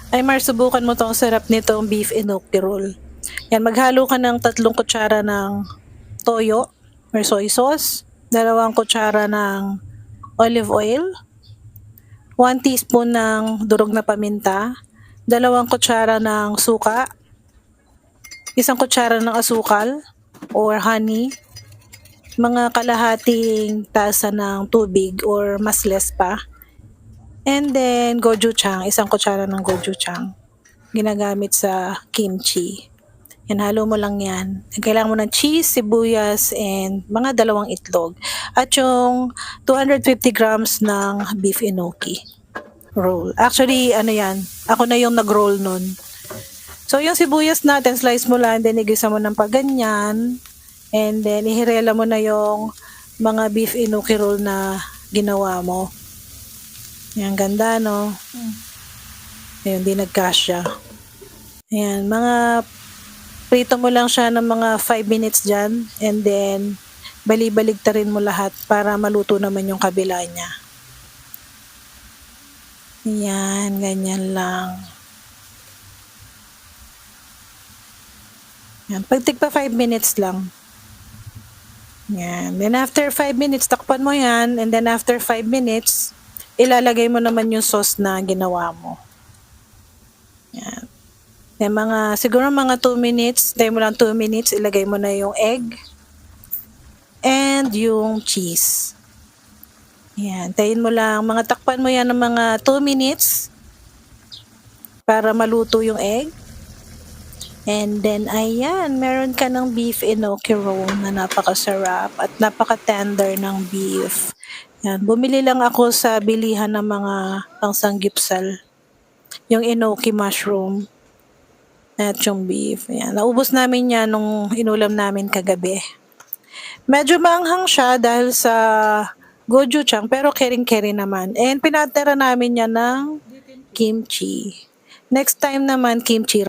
Ay Mar, subukan mo 'to, ang sarap nitong beef enoki roll. Yan, maghalo ka ng 3 kutsara ng toyo or soy sauce, 2 kutsara ng olive oil, 1 teaspoon ng durog na paminta, 2 kutsara ng suka, 1 kutsara ng asukal or honey, mga kalahating tasa ng tubig or mas less pa. And then gochujang, 1 kutsara ng gochujang, ginagamit sa kimchi. Yan, halo mo lang yan. Kailangan mo ng cheese, sibuyas, and mga 2 itlog. At yung 250 grams ng beef enoki roll. Actually, ano yan, ako na yung nag-roll nun. So, yung sibuyas natin, slice mo lang, then igisa mo ng paganyan. And then, ihirela mo na yung mga beef enoki roll na ginawa mo. Yan, ganda, no? Ayun, di nagkasya. Ayan, mga prito mo lang siya ng mga 5 minutes dyan. And then, bali-baligtarin mo lahat para maluto naman yung kabila niya. Ayan, ganyan lang. Ayan, pagtigpa 5 minutes lang. Ayan. Then after 5 minutes, takpan mo yan. And then after 5 minutes, ilalagay mo naman yung sauce na ginawa mo. Yan. Then siguro mga 2 minutes, tayo mo lang 2 minutes, ilagay mo na yung egg and yung cheese. Yan, tayin mo lang, takpan mo yan ng mga 2 minutes para maluto yung egg. And then, ayan, meron ka ng beef enoki roll na napakasarap at napaka-tender ng beef. Yan, bumili lang ako sa bilihan ng mga pangsanggipsal. Yung enoki mushroom at yung beef. Yan, naubos namin yan nung inulam namin kagabi. Medyo maanghang siya dahil sa gochujang, pero kering-keri naman. And pinatira namin yan ng kimchi. Next time naman, kimchi